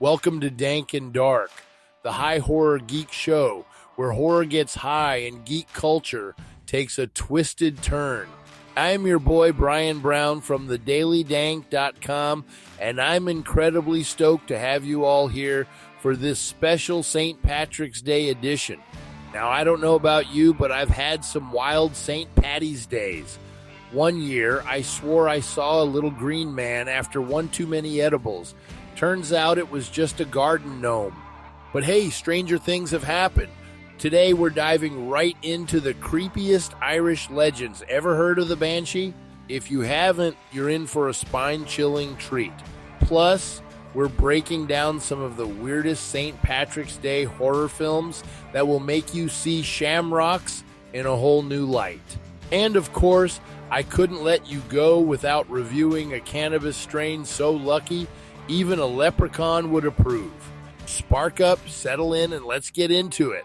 Welcome to Dank Dark, the High Horror Geek Show, where horror gets high and geek culture takes a twisted turn. I am your boy Brian Brown from thedailydank.com, and I'm incredibly stoked to have you all here for this special St. Patrick's Day edition. Now, I don't know about you, but I've had some wild St. Patty's days. One year, I swore I saw a little green man after one too many edibles. Turns out it was just a garden gnome. But hey, stranger things have happened. Today we're diving right into the creepiest Irish legends. Ever heard of the Banshee? If you haven't, you're in for a spine-chilling treat. Plus, we're breaking down some of the weirdest St. Patrick's Day horror films that will make you see shamrocks in a whole new light. And of course, I couldn't let you go without reviewing a cannabis strain so lucky even a leprechaun would approve. Spark up, settle in, and let's get into it.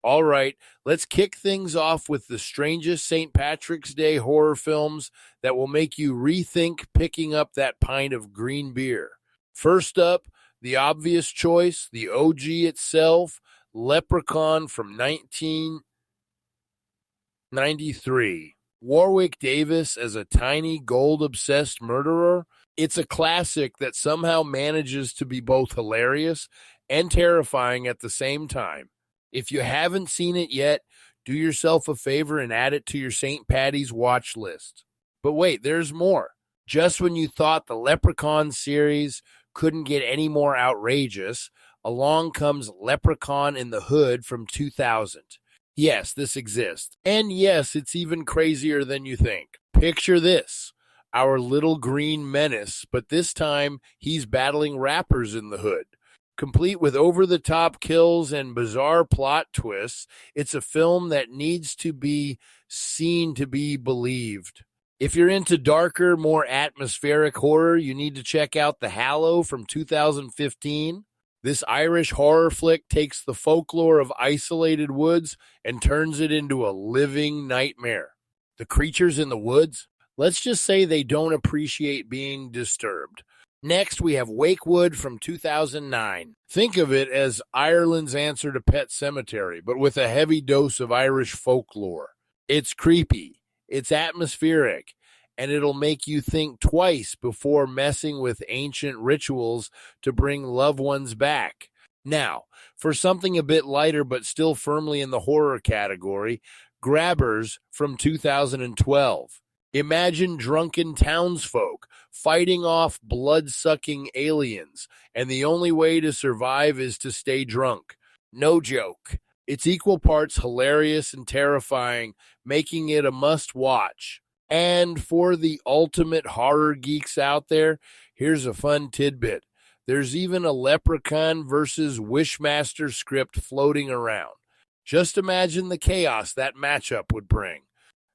All right, let's kick things off with the strangest St. Patrick's Day horror films that will make you rethink picking up that pint of green beer. First up, the obvious choice, the OG itself, Leprechaun from 1993. Warwick Davis as a tiny gold-obsessed murderer. It's a classic that somehow manages to be both hilarious and terrifying at the same time. If you haven't seen it yet, do yourself a favor and add it to your St. Patty's watch list. But wait, there's more. Just when you thought the Leprechaun series couldn't get any more outrageous, along comes Leprechaun in the Hood from 2000. Yes, this exists. And yes, it's even crazier than you think. Picture this. Our little green menace, but this time he's battling rappers in the hood. Complete with over-the-top kills and bizarre plot twists, it's a film that needs to be seen to be believed. If you're into darker, more atmospheric horror, you need to check out The Hallow from 2015. This Irish horror flick takes the folklore of isolated woods and turns it into a living nightmare. The creatures in the woods? Let's just say they don't appreciate being disturbed. Next, we have Wake Wood from 2009. Think of it as Ireland's answer to Pet Sematary, but with a heavy dose of Irish folklore. It's creepy, it's atmospheric, and it'll make you think twice before messing with ancient rituals to bring loved ones back. Now, for something a bit lighter but still firmly in the horror category, Grabbers from 2012. Imagine drunken townsfolk fighting off blood-sucking aliens, and the only way to survive is to stay drunk. No joke. It's equal parts hilarious and terrifying, making it a must-watch. And for the ultimate horror geeks out there, here's a fun tidbit. There's even a Leprechaun versus Wishmaster script floating around. Just imagine the chaos that matchup would bring.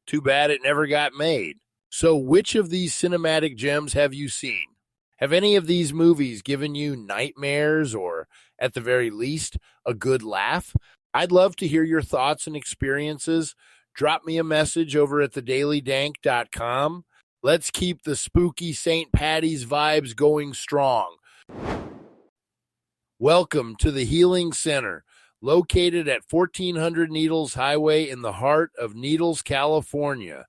Too bad it never got made. So which of these cinematic gems have you seen? Have any of these movies given you nightmares or, at the very least, a good laugh? I'd love to hear your thoughts and experiences. Drop me a message over at thedailydank.com. Let's keep the spooky St. Patty's vibes going strong. Welcome to the Healing Center, located at 1400 Needles Highway in the heart of Needles, California,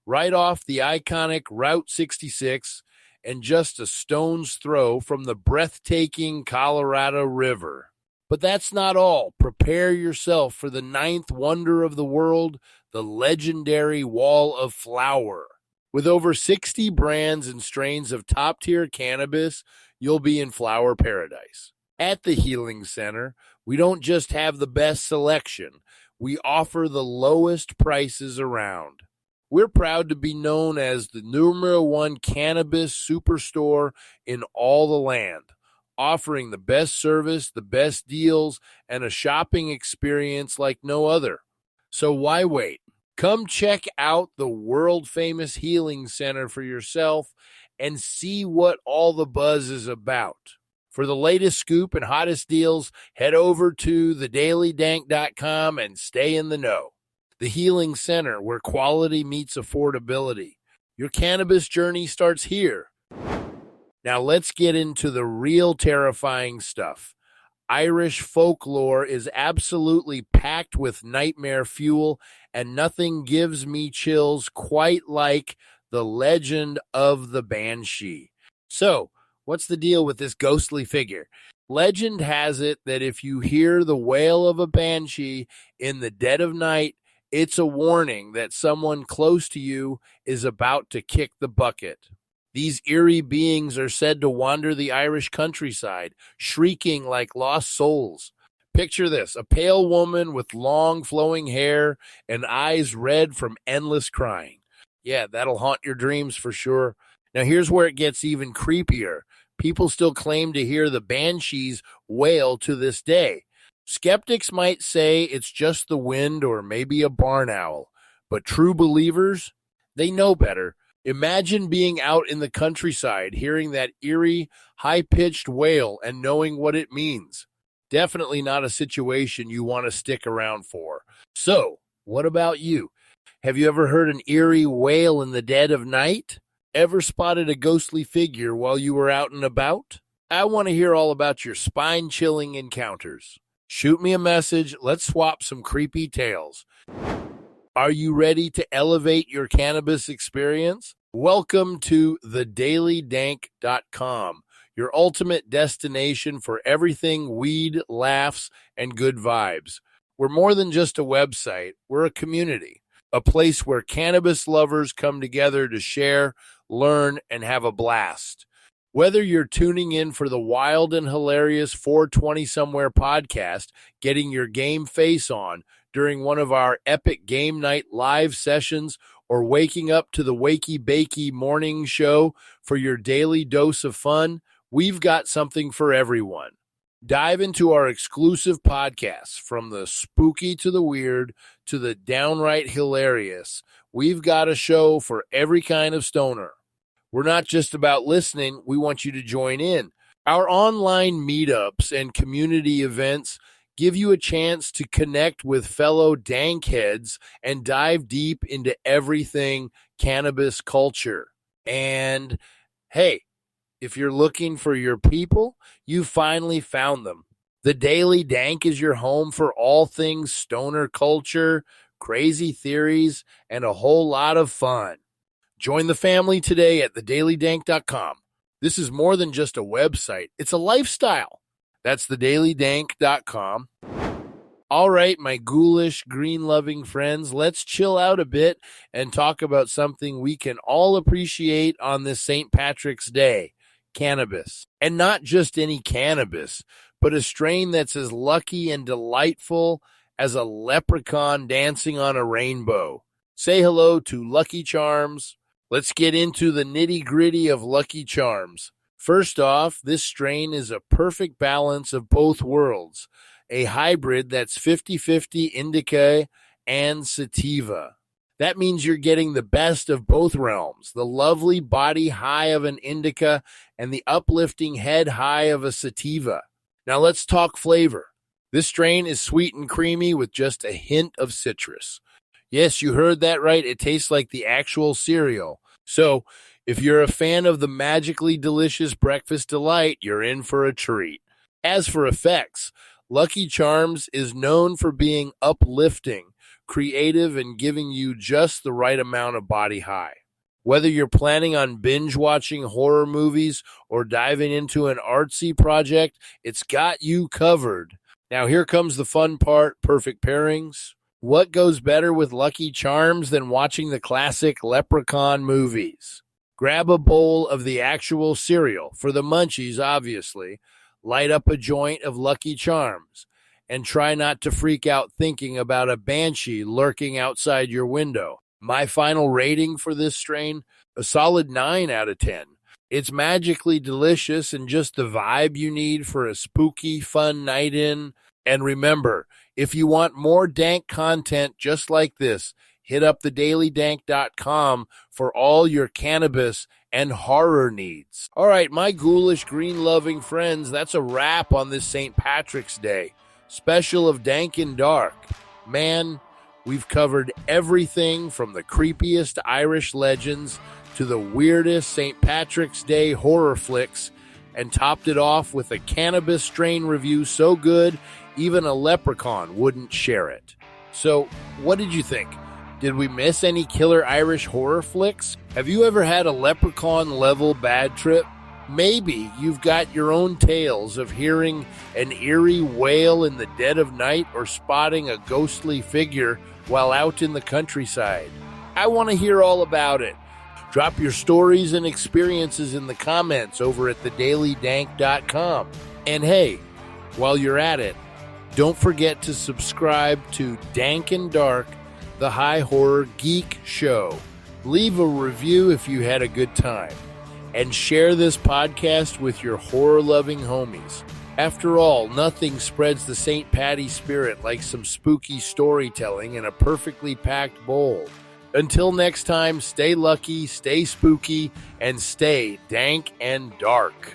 right off the iconic Route 66 and just a stone's throw from the breathtaking Colorado River. But that's not all. Prepare yourself for the ninth wonder of the world, the legendary Wall of Flower. With over 60 brands and strains of top-tier cannabis, you'll be in flower paradise. At the Healing Center, we don't just have the best selection, we offer the lowest prices around. We're proud to be known as the #1 cannabis superstore in all the land, offering the best service, the best deals, and a shopping experience like no other. So why wait? Come check out the world-famous Healing Center for yourself and see what all the buzz is about. For the latest scoop and hottest deals, head over to thedailydank.com and stay in the know. The Healing Center, where quality meets affordability. Your cannabis journey starts here. Now let's get into the real terrifying stuff. Irish folklore is absolutely packed with nightmare fuel, and nothing gives me chills quite like the legend of the Banshee. So, what's the deal with this ghostly figure? Legend has it that if you hear the wail of a banshee in the dead of night, it's a warning that someone close to you is about to kick the bucket. These eerie beings are said to wander the Irish countryside, shrieking like lost souls. Picture this: a pale woman with long flowing hair and eyes red from endless crying. Yeah, that'll haunt your dreams for sure. Now here's where it gets even creepier. People still claim to hear the banshees wail to this day. Skeptics might say it's just the wind or maybe a barn owl, but true believers, they know better. Imagine being out in the countryside, hearing that eerie, high-pitched wail and knowing what it means. Definitely not a situation you want to stick around for. So, what about you? Have you ever heard an eerie wail in the dead of night? Ever spotted a ghostly figure while you were out and about? I want to hear all about your spine-chilling encounters. Shoot me a message. Let's swap some creepy tales. Are you ready to elevate your cannabis experience? Welcome to thedailydank.com, your ultimate destination for everything weed, laughs, and good vibes. We're more than just a website. We're a community, a place where cannabis lovers come together to share, learn, and have a blast. Whether you're tuning in for the wild and hilarious 420 Somewhere podcast, getting your game face on during one of our epic game night live sessions, or waking up to the Wakey Bakey morning show for your daily dose of fun, we've got something for everyone. Dive into our exclusive podcasts, from the spooky to the weird to the downright hilarious. We've got a show for every kind of stoner. We're not just about listening, we want you to join in. Our online meetups and community events give you a chance to connect with fellow dank heads and dive deep into everything cannabis culture. And hey, if you're looking for your people, you finally found them. The Daily Dank is your home for all things stoner culture, crazy theories, and a whole lot of fun. Join the family today at thedailydank.com. This is more than just a website. It's a lifestyle. That's thedailydank.com. All right, my ghoulish, green-loving friends, let's chill out a bit and talk about something we can all appreciate on this St. Patrick's Day: cannabis. And not just any cannabis, but a strain that's as lucky and delightful as a leprechaun dancing on a rainbow. Say hello to Lucky Charms. Let's get into the nitty-gritty of Lucky Charms. First off, this strain is a perfect balance of both worlds, a hybrid that's 50-50 indica and sativa. That means you're getting the best of both realms, the lovely body high of an indica and the uplifting head high of a sativa. Now let's talk flavor. This strain is sweet and creamy with just a hint of citrus. Yes, you heard that right. It tastes like the actual cereal. So, if you're a fan of the magically delicious breakfast delight, you're in for a treat. As for effects, Lucky Charms is known for being uplifting, creative, and giving you just the right amount of body high. Whether you're planning on binge-watching horror movies or diving into an artsy project, it's got you covered. Now here comes the fun part: perfect pairings. What goes better with Lucky Charms than watching the classic Leprechaun movies? Grab a bowl of the actual cereal, for the munchies obviously, light up a joint of Lucky Charms, and try not to freak out thinking about a banshee lurking outside your window. My final rating for this strain, a solid 9 out of 10. It's magically delicious and just the vibe you need for a spooky, fun night in. And remember, if you want more dank content just like this, hit up thedailydank.com for all your cannabis and horror needs. All right, my ghoulish, green-loving friends, that's a wrap on this St. Patrick's Day special of Dank Dark. Man, we've covered everything from the creepiest Irish legends to the weirdest St. Patrick's Day horror flicks and topped it off with a cannabis strain review so good, even a leprechaun wouldn't share it. So, what did you think? Did we miss any killer Irish horror flicks? Have you ever had a leprechaun-level bad trip? Maybe you've got your own tales of hearing an eerie wail in the dead of night or spotting a ghostly figure while out in the countryside. I want to hear all about it. Drop your stories and experiences in the comments over at thedailydank.com. And hey, while you're at it, don't forget to subscribe to Dank Dark, the High Horror Geek Show. Leave a review if you had a good time. And share this podcast with your horror-loving homies. After all, nothing spreads the St. Patty spirit like some spooky storytelling in a perfectly packed bowl. Until next time, stay lucky, stay spooky, and stay dank and dark.